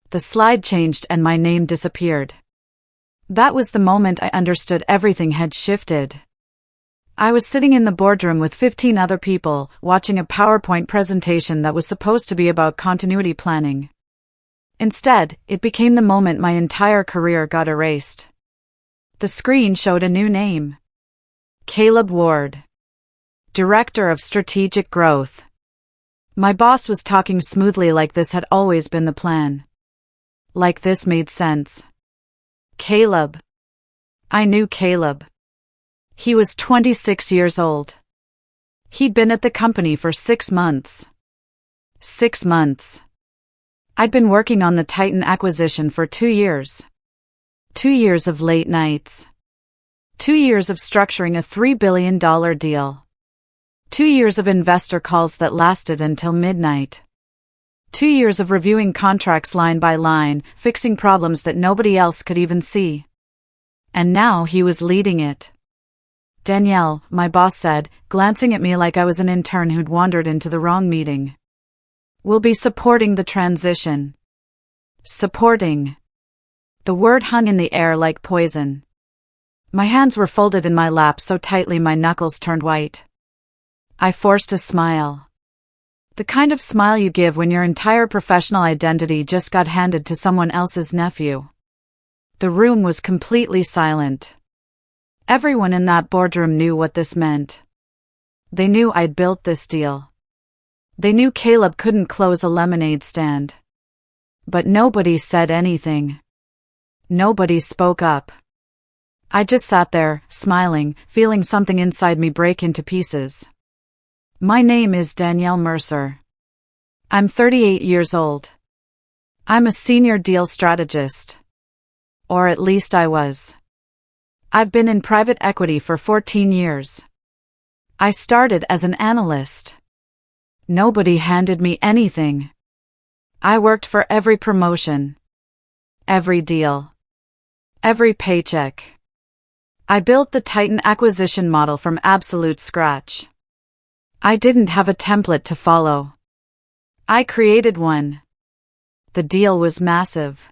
The slide changed and my name disappeared. That was the moment I understood everything had shifted. I was sitting in the boardroom with 15 other people, watching a PowerPoint presentation that was supposed to be about continuity planning. Instead, it became the moment my entire career got erased. The screen showed a new name. Caleb Ward, Director of Strategic Growth. My boss was talking smoothly, like this had always been the plan. Like this made sense. Caleb. I knew Caleb. He was 26 years old. He'd been at the company for 6 months. 6 months. I'd been working on the Titan acquisition for 2 years. 2 years of late nights. 2 years of structuring a $3 billion deal. 2 years of investor calls that lasted until midnight. 2 years of reviewing contracts line by line, fixing problems that nobody else could even see. And now he was leading it. Danielle, my boss said, glancing at me like I was an intern who'd wandered into the wrong meeting. We'll be supporting the transition. Supporting. The word hung in the air like poison. My hands were folded in my lap so tightly my knuckles turned white. I forced a smile. The kind of smile you give when your entire professional identity just got handed to someone else's nephew. The room was completely silent. Everyone in that boardroom knew what this meant. They knew I'd built this deal. They knew Caleb couldn't close a lemonade stand. But nobody said anything. Nobody spoke up. I just sat there, smiling, feeling something inside me break into pieces. My name is Danielle Mercer. I'm 38 years old. I'm a senior deal strategist. Or at least I was. I've been in private equity for 14 years. I started as an analyst. Nobody handed me anything. I worked for every promotion. Every deal. Every paycheck. I built the Titan acquisition model from absolute scratch. I didn't have a template to follow. I created one. The deal was massive.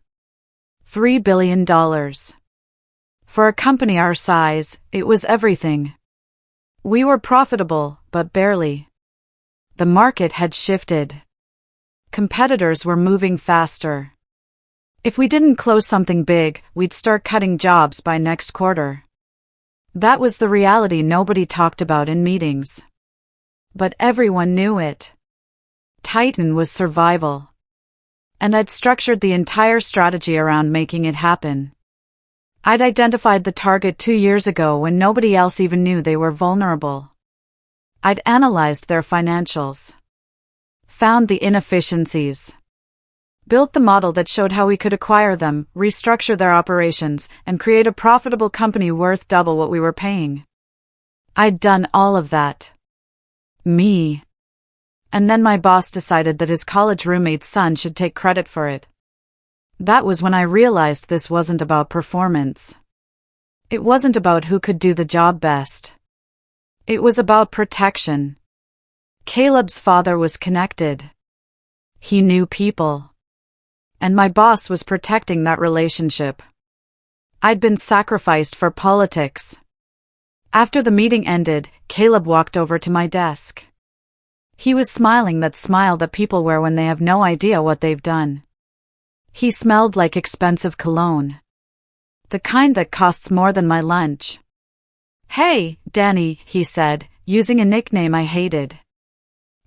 $3 billion. For a company our size, it was everything. We were profitable, but barely. The market had shifted. Competitors were moving faster. If we didn't close something big, we'd start cutting jobs by next quarter. That was the reality nobody talked about in meetings. But everyone knew it. Titan was survival. And I'd structured the entire strategy around making it happen. I'd identified the target 2 years ago when nobody else even knew they were vulnerable. I'd analyzed their financials. Found the inefficiencies. Built the model that showed how we could acquire them, restructure their operations, and create a profitable company worth double what we were paying. I'd done all of that. Me. And then my boss decided that his college roommate's son should take credit for it. That was when I realized this wasn't about performance. It wasn't about who could do the job best. It was about protection. Caleb's father was connected. He knew people. And my boss was protecting that relationship. I'd been sacrificed for politics. After the meeting ended, Caleb walked over to my desk. He was smiling that smile that people wear when they have no idea what they've done. He smelled like expensive cologne. The kind that costs more than my lunch. "Hey, Danny," he said, using a nickname I hated.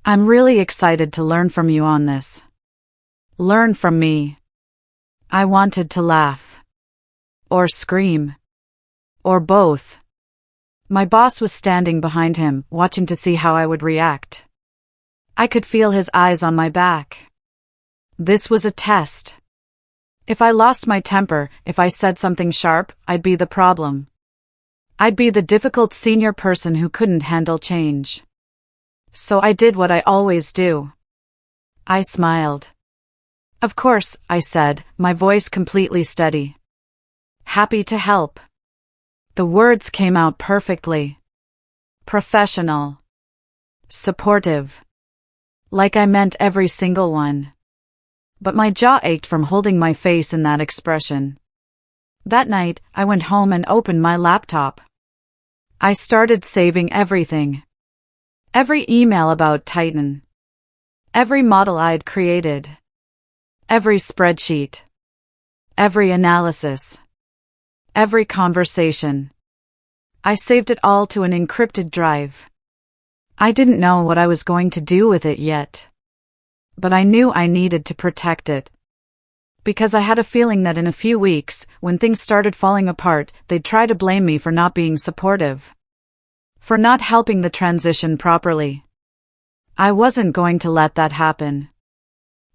"I'm really excited to learn from you on this." Learn from me. I wanted to laugh. Or scream. Or both. My boss was standing behind him, watching to see how I would react. I could feel his eyes on my back. This was a test. If I lost my temper, if I said something sharp, I'd be the problem. I'd be the difficult senior person who couldn't handle change. So I did what I always do. I smiled. "Of course," I said, my voice completely steady. "Happy to help." The words came out perfectly. Professional. Supportive. Like I meant every single one. But my jaw ached from holding my face in that expression. That night, I went home and opened my laptop. I started saving everything. Every email about Titan. Every model I'd created. Every spreadsheet. Every analysis. Every conversation. I saved it all to an encrypted drive. I didn't know what I was going to do with it yet. But I knew I needed to protect it. Because I had a feeling that in a few weeks, when things started falling apart, they'd try to blame me for not being supportive. For not helping the transition properly. I wasn't going to let that happen.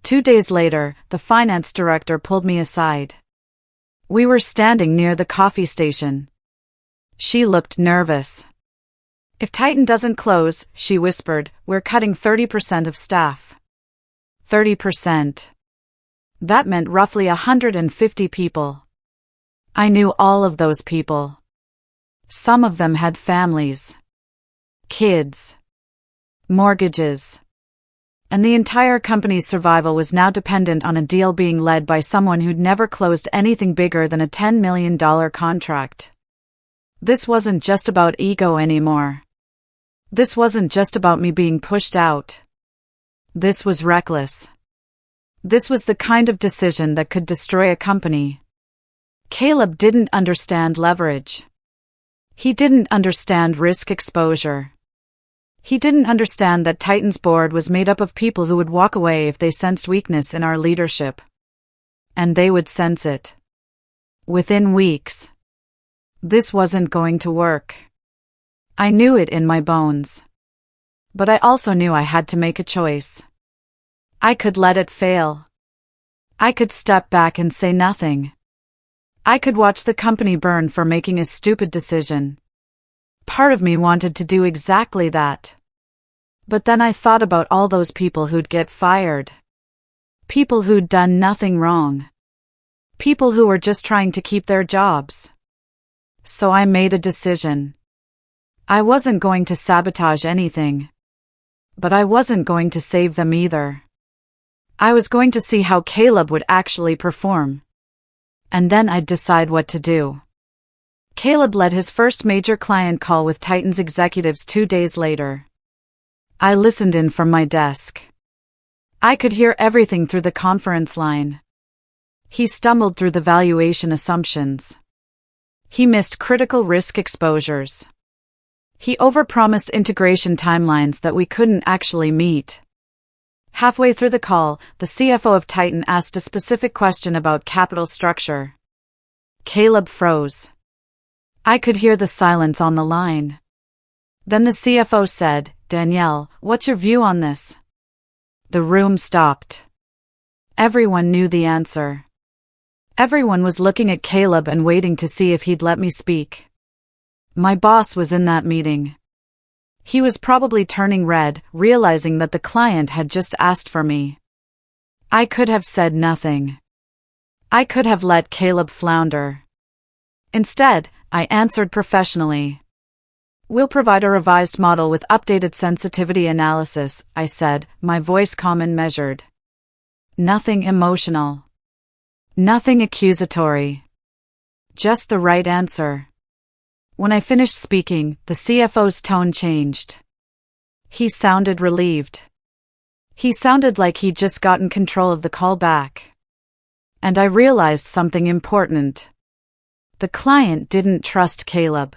2 days later, the finance director pulled me aside. We were standing near the coffee station. She looked nervous. If Titan doesn't close, she whispered, we're cutting 30% of staff. 30%. That meant roughly 150 people. I knew all of those people. Some of them had families. Kids. Mortgages. And the entire company's survival was now dependent on a deal being led by someone who'd never closed anything bigger than a $10 million contract. This wasn't just about ego anymore. This wasn't just about me being pushed out. This was reckless. This was the kind of decision that could destroy a company. Caleb didn't understand leverage. He didn't understand risk exposure. He didn't understand that Titan's board was made up of people who would walk away if they sensed weakness in our leadership. And they would sense it. Within weeks. This wasn't going to work. I knew it in my bones. But I also knew I had to make a choice. I could let it fail. I could step back and say nothing. I could watch the company burn for making a stupid decision. Part of me wanted to do exactly that. But then I thought about all those people who'd get fired. People who'd done nothing wrong. People who were just trying to keep their jobs. So I made a decision. I wasn't going to sabotage anything. But I wasn't going to save them either. I was going to see how Caleb would actually perform. And then I'd decide what to do. Caleb led his first major client call with Titan's executives 2 days later. I listened in from my desk. I could hear everything through the conference line. He stumbled through the valuation assumptions. He missed critical risk exposures. He overpromised integration timelines that we couldn't actually meet. Halfway through the call, the CFO of Titan asked a specific question about capital structure. Caleb froze. I could hear the silence on the line. Then the CFO said, Danielle, what's your view on this? The room stopped. Everyone knew the answer. Everyone was looking at Caleb and waiting to see if he'd let me speak. My boss was in that meeting. He was probably turning red, realizing that the client had just asked for me. I could have said nothing. I could have let Caleb flounder. Instead, I answered professionally. We'll provide a revised model with updated sensitivity analysis, I said, my voice calm and measured. Nothing emotional. Nothing accusatory. Just the right answer. When I finished speaking, the CFO's tone changed. He sounded relieved. He sounded like he'd just gotten control of the call back. And I realized something important. The client didn't trust Caleb.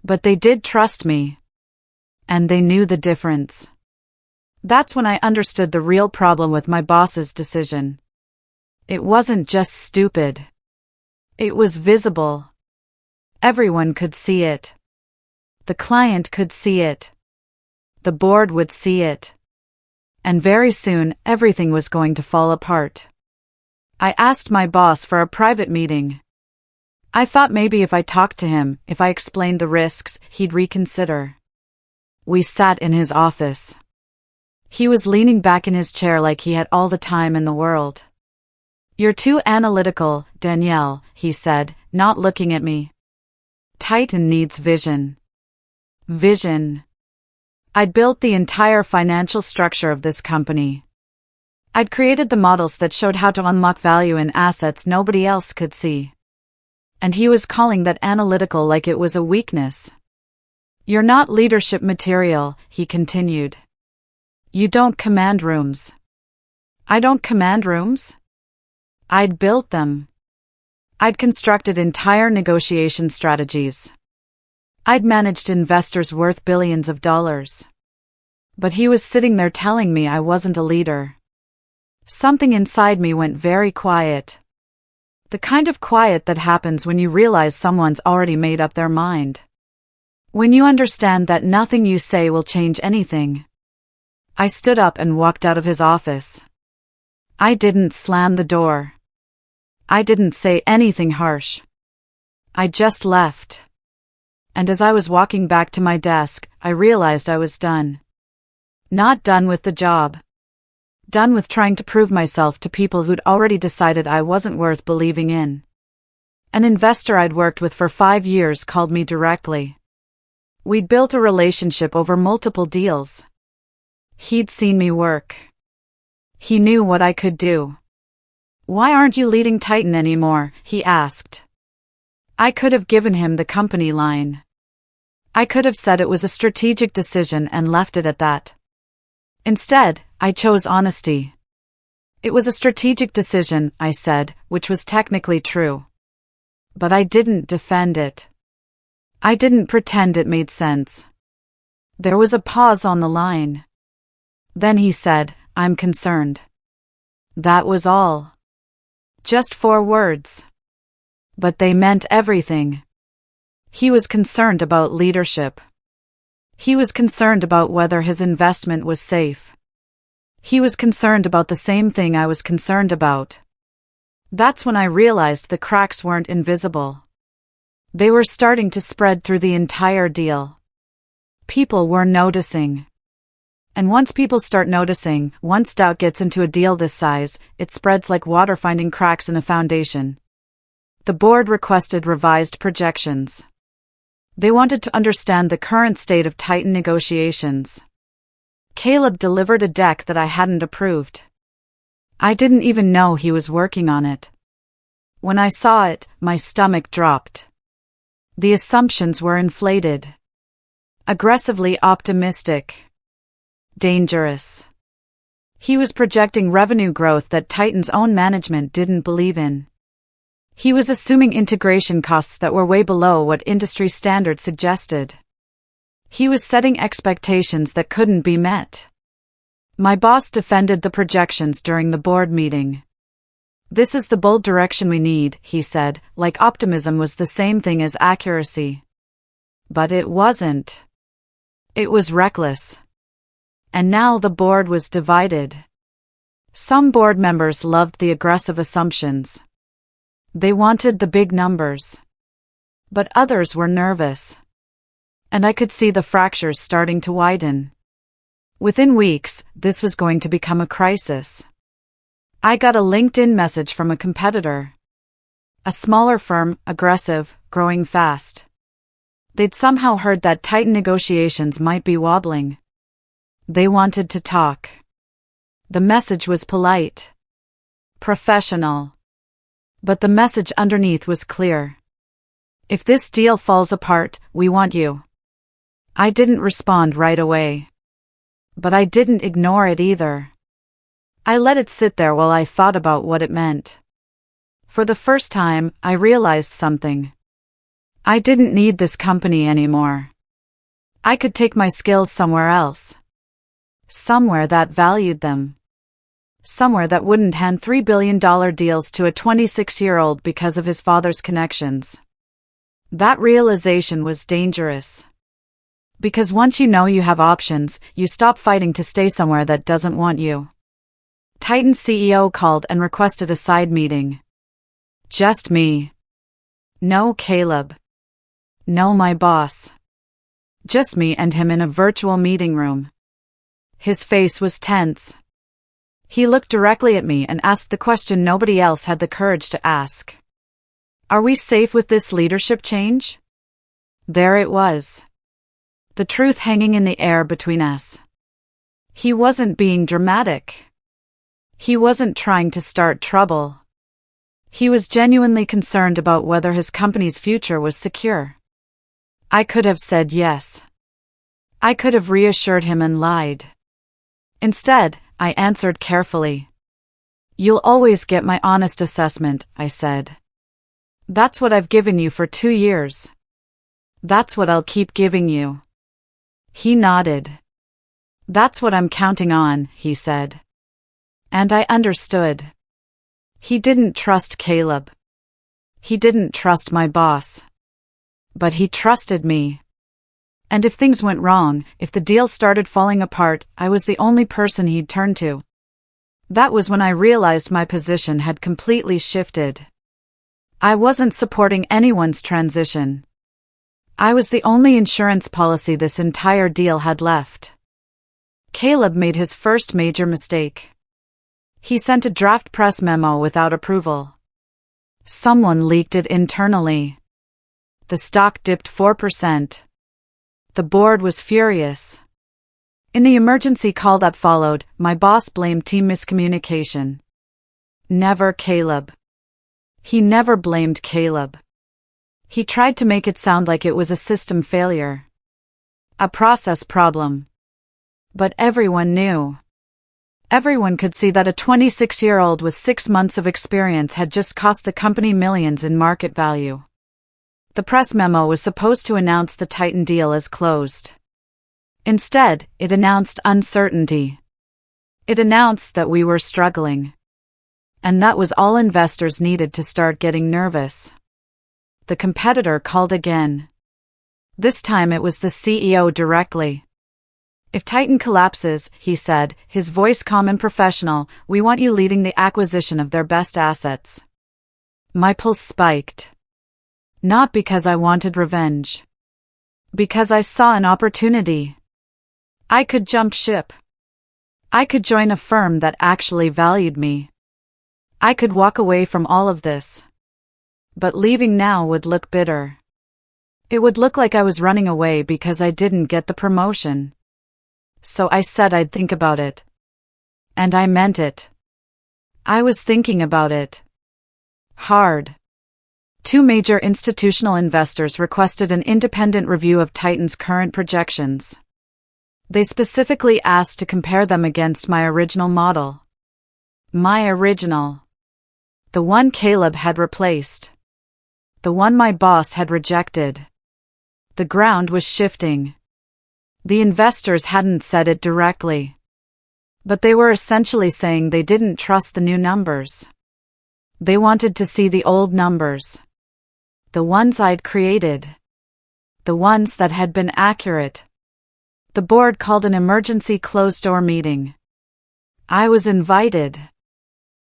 But they did trust me. And they knew the difference. That's when I understood the real problem with my boss's decision. It wasn't just stupid. It was visible. Everyone could see it. The client could see it. The board would see it. And very soon, everything was going to fall apart. I asked my boss for a private meeting. I thought maybe if I talked to him, if I explained the risks, he'd reconsider. We sat in his office. He was leaning back in his chair like he had all the time in the world. You're too analytical, Danielle, he said, not looking at me. Titan needs vision. Vision. I'd built the entire financial structure of this company. I'd created the models that showed how to unlock value in assets nobody else could see. And he was calling that analytical like it was a weakness. "You're not leadership material," he continued. "You don't command rooms." "I don't command rooms?" "I'd built them. I'd constructed entire negotiation strategies. I'd managed investors worth billions of dollars." But he was sitting there telling me I wasn't a leader. Something inside me went very quiet. The kind of quiet that happens when you realize someone's already made up their mind. When you understand that nothing you say will change anything. I stood up and walked out of his office. I didn't slam the door. I didn't say anything harsh. I just left. And as I was walking back to my desk, I realized I was done. Not done with the job. Done with trying to prove myself to people who'd already decided I wasn't worth believing in. An investor I'd worked with for 5 years called me directly. We'd built a relationship over multiple deals. He'd seen me work. He knew what I could do. "Why aren't you leading Titan anymore?" he asked. I could have given him the company line. I could have said it was a strategic decision and left it at that. Instead, I chose honesty. "It was a strategic decision," I said, which was technically true. But I didn't defend it. I didn't pretend it made sense. There was a pause on the line. Then he said, "I'm concerned." That was all. Just 4 words. But they meant everything. He was concerned about leadership. He was concerned about whether his investment was safe. He was concerned about the same thing I was concerned about. That's when I realized the cracks weren't invisible. They were starting to spread through the entire deal. People were noticing. And once people start noticing, once doubt gets into a deal this size, it spreads like water finding cracks in a foundation. The board requested revised projections. They wanted to understand the current state of Titan negotiations. Caleb delivered a deck that I hadn't approved. I didn't even know he was working on it. When I saw it, my stomach dropped. The assumptions were inflated. Aggressively optimistic. Dangerous. He was projecting revenue growth that Titan's own management didn't believe in. He was assuming integration costs that were way below what industry standards suggested. He was setting expectations that couldn't be met. My boss defended the projections during the board meeting. "This is the bold direction we need," he said, like optimism was the same thing as accuracy. But it wasn't. It was reckless. And now the board was divided. Some board members loved the aggressive assumptions. They wanted the big numbers. But others were nervous. And I could see the fractures starting to widen. Within weeks, this was going to become a crisis. I got a LinkedIn message from a competitor. A smaller firm, aggressive, growing fast. They'd somehow heard that Titan negotiations might be wobbling. They wanted to talk. The message was polite. Professional. But the message underneath was clear. "If this deal falls apart, we want you." I didn't respond right away. But I didn't ignore it either. I let it sit there while I thought about what it meant. For the first time, I realized something. I didn't need this company anymore. I could take my skills somewhere else. Somewhere that valued them. Somewhere that wouldn't hand $3 billion deals to a 26-year-old because of his father's connections. That realization was dangerous. Because once you know you have options, you stop fighting to stay somewhere that doesn't want you. Titan's CEO called and requested a side meeting. Just me. No Caleb. No my boss. Just me and him in a virtual meeting room. His face was tense. He looked directly at me and asked the question nobody else had the courage to ask. "Are we safe with this leadership change?" There it was. The truth hanging in the air between us. He wasn't being dramatic. He wasn't trying to start trouble. He was genuinely concerned about whether his company's future was secure. I could have said yes. I could have reassured him and lied. Instead, I answered carefully. "You'll always get my honest assessment," I said. "That's what I've given you for 2 years. That's what I'll keep giving you." He nodded. "That's what I'm counting on," he said. And I understood. He didn't trust Caleb. He didn't trust my boss. But he trusted me. And if things went wrong, if the deal started falling apart, I was the only person he'd turn to. That was when I realized my position had completely shifted. I wasn't supporting anyone's transition. I was the only insurance policy this entire deal had left. Caleb made his first major mistake. He sent a draft press memo without approval. Someone leaked it internally. The stock dipped 4%. The board was furious. In the emergency call that followed, my boss blamed team miscommunication. Never Caleb. He never blamed Caleb. He tried to make it sound like it was a system failure. A process problem. But everyone knew. Everyone could see that a 26-year-old with 6 months of experience had just cost the company millions in market value. The press memo was supposed to announce the Titan deal as closed. Instead, it announced uncertainty. It announced that we were struggling. And that was all investors needed to start getting nervous. The competitor called again. This time it was the CEO directly. "If Titan collapses," he said, his voice calm and professional, "we want you leading the acquisition of their best assets." My pulse spiked. Not because I wanted revenge. Because I saw an opportunity. I could jump ship. I could join a firm that actually valued me. I could walk away from all of this. But leaving now would look bitter. It would look like I was running away because I didn't get the promotion. So I said I'd think about it. And I meant it. I was thinking about it. Hard. 2 major institutional investors requested an independent review of Titan's current projections. They specifically asked to compare them against my original model. My original. The one Caleb had replaced. The one my boss had rejected. The ground was shifting. The investors hadn't said it directly. But they were essentially saying they didn't trust the new numbers. They wanted to see the old numbers. The ones I'd created. The ones that had been accurate. The board called an emergency closed-door meeting. I was invited.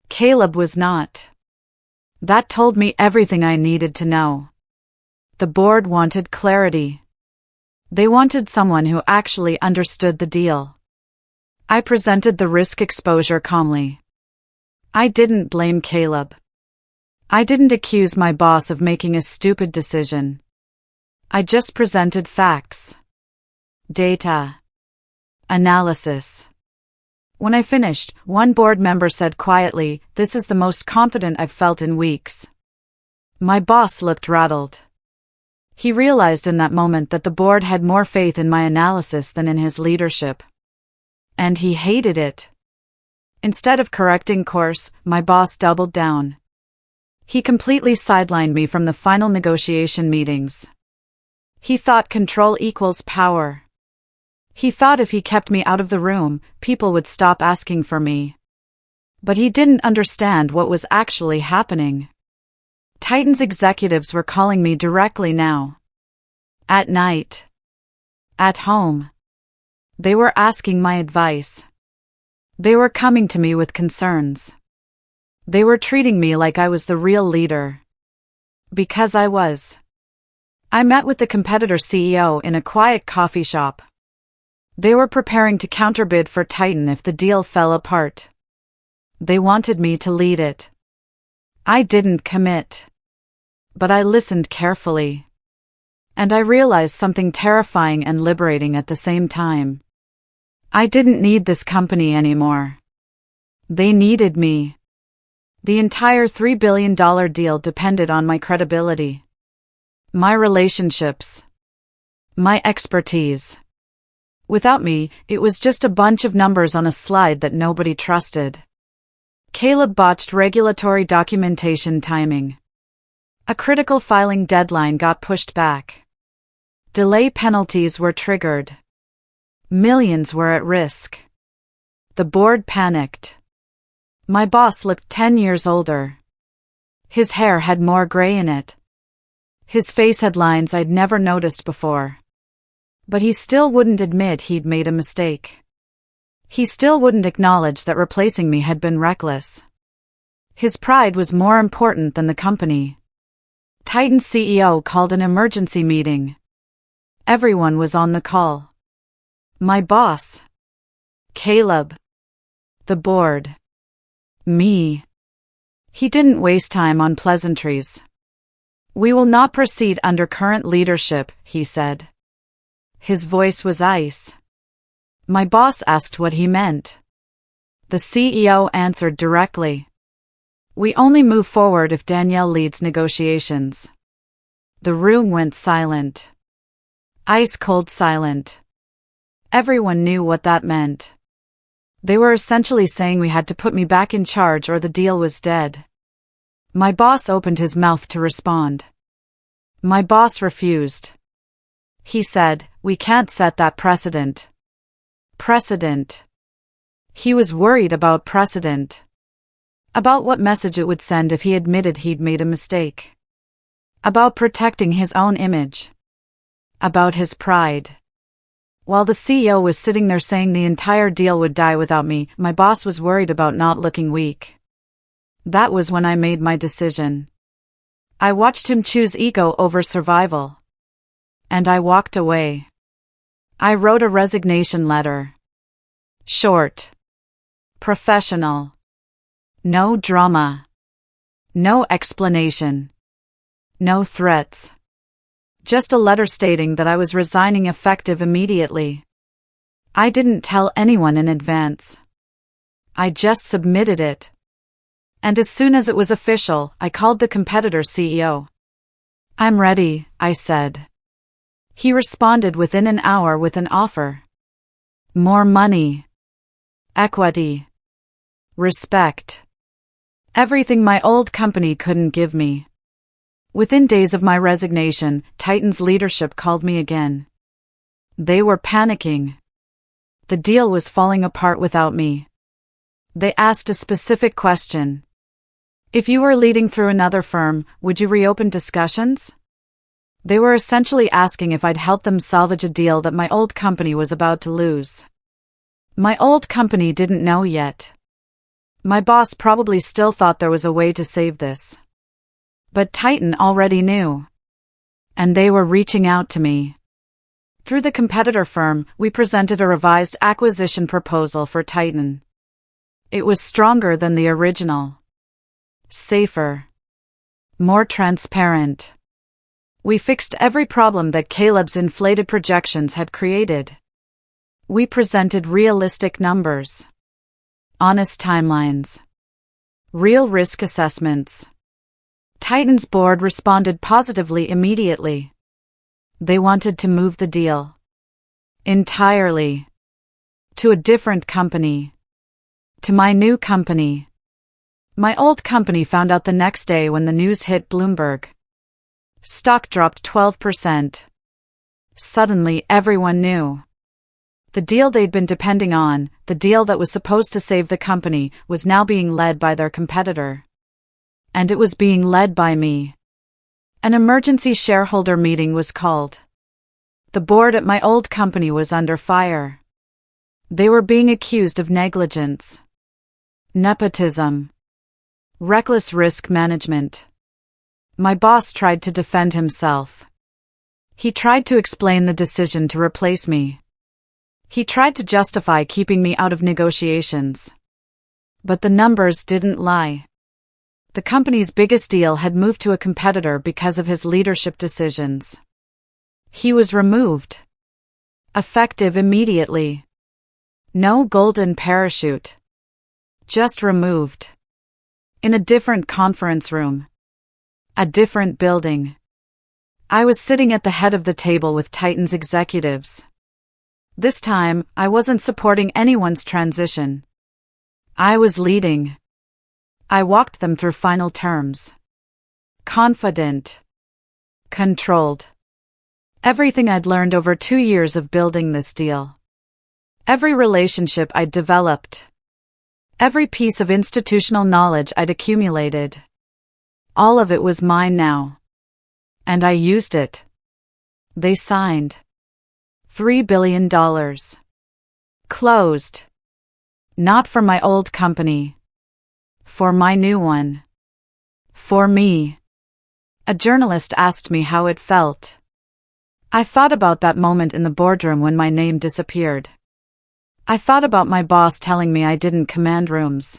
Caleb was not. That told me everything I needed to know. The board wanted clarity. They wanted someone who actually understood the deal. I presented the risk exposure calmly. I didn't blame Caleb. I didn't accuse my boss of making a stupid decision. I just presented facts. Data. Analysis. When I finished, one board member said quietly, "This is the most confident I've felt in weeks." My boss looked rattled. He realized in that moment that the board had more faith in my analysis than in his leadership. And he hated it. Instead of correcting course, my boss doubled down. He completely sidelined me from the final negotiation meetings. He thought control equals power. He thought if he kept me out of the room, people would stop asking for me. But he didn't understand what was actually happening. Titan's executives were calling me directly now. At night. At home. They were asking my advice. They were coming to me with concerns. They were treating me like I was the real leader. Because I was. I met with the competitor CEO in a quiet coffee shop. They were preparing to counterbid for Titan if the deal fell apart. They wanted me to lead it. I didn't commit. But I listened carefully. And I realized something terrifying and liberating at the same time. I didn't need this company anymore. They needed me. The entire $3 billion deal depended on my credibility, my relationships, my expertise. Without me, it was just a bunch of numbers on a slide that nobody trusted. Caleb botched regulatory documentation timing. A critical filing deadline got pushed back. Delay penalties were triggered. Millions were at risk. The board panicked. My boss looked 10 years older. His hair had more gray in it. His face had lines I'd never noticed before. But he still wouldn't admit he'd made a mistake. He still wouldn't acknowledge that replacing me had been reckless. His pride was more important than the company. Titan's CEO called an emergency meeting. Everyone was on the call. My boss. Caleb. The board. Me. He didn't waste time on pleasantries. "We will not proceed under current leadership," he said. His voice was ice. My boss asked what he meant. The CEO answered directly. "We only move forward if Danielle leads negotiations." The room went silent. Ice-cold silent. Everyone knew what that meant. They were essentially saying we had to put me back in charge or the deal was dead. My boss opened his mouth to respond. My boss refused. He said, "We can't set that precedent." Precedent. He was worried about precedent. About what message it would send if he admitted he'd made a mistake. About protecting his own image. About his pride. While the CEO was sitting there saying the entire deal would die without me, my boss was worried about not looking weak. That was when I made my decision. I watched him choose ego over survival. And I walked away. I wrote a resignation letter. Short. Professional. No drama. No explanation. No threats. Just a letter stating that I was resigning effective immediately. I didn't tell anyone in advance. I just submitted it. And as soon as it was official, I called the competitor CEO. "I'm ready," I said. He responded within an hour with an offer. More money. Equity. Respect. Everything my old company couldn't give me. Within days of my resignation, Titan's leadership called me again. They were panicking. The deal was falling apart without me. They asked a specific question. If you were leading through another firm, would you reopen discussions? They were essentially asking if I'd help them salvage a deal that my old company was about to lose. My old company didn't know yet. My boss probably still thought there was a way to save this. But Titan already knew. And they were reaching out to me. Through the competitor firm, we presented a revised acquisition proposal for Titan. It was stronger than the original. Safer. More transparent. We fixed every problem that Caleb's inflated projections had created. We presented realistic numbers. Honest timelines. Real risk assessments. Titan's board responded positively immediately. They wanted to move the deal. Entirely. To a different company. To my new company. My old company found out the next day when the news hit Bloomberg. Stock dropped 12%. Suddenly everyone knew. The deal they'd been depending on, the deal that was supposed to save the company, was now being led by their competitor. And it was being led by me. An emergency shareholder meeting was called. The board at my old company was under fire. They were being accused of negligence. Nepotism. Reckless risk management. My boss tried to defend himself. He tried to explain the decision to replace me. He tried to justify keeping me out of negotiations. But the numbers didn't lie. The company's biggest deal had moved to a competitor because of his leadership decisions. He was removed. Effective immediately. No golden parachute. Just removed. In a different conference room. A different building. I was sitting at the head of the table with Titan's executives. This time, I wasn't supporting anyone's transition. I was leading. I walked them through final terms. Confident. Controlled. Everything I'd learned over 2 years of building this deal. Every relationship I'd developed. Every piece of institutional knowledge I'd accumulated. All of it was mine now. And I used it. They signed. $3 billion. Closed. Not for my old company. For my new one. For me. A journalist asked me how it felt. I thought about that moment in the boardroom when my name disappeared. I thought about my boss telling me I didn't command rooms.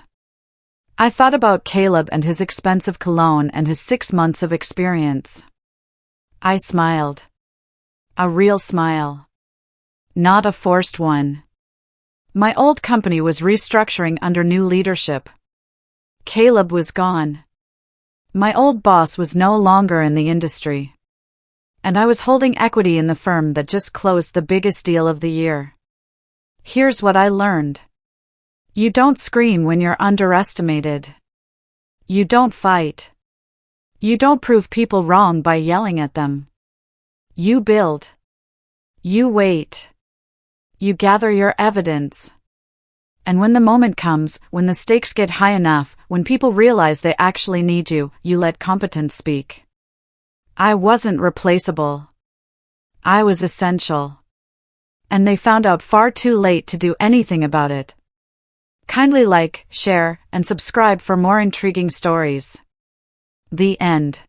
I thought about Caleb and his expensive cologne and his 6 months of experience. I smiled. A real smile. Not a forced one. My old company was restructuring under new leadership. Caleb was gone. My old boss was no longer in the industry. And I was holding equity in the firm that just closed the biggest deal of the year. Here's what I learned. You don't scream when you're underestimated. You don't fight. You don't prove people wrong by yelling at them. You build. You wait. You gather your evidence. And when the moment comes, when the stakes get high enough, when people realize they actually need you, you let competence speak. I wasn't replaceable. I was essential. And they found out far too late to do anything about it. Kindly like, share, and subscribe for more intriguing stories. The end.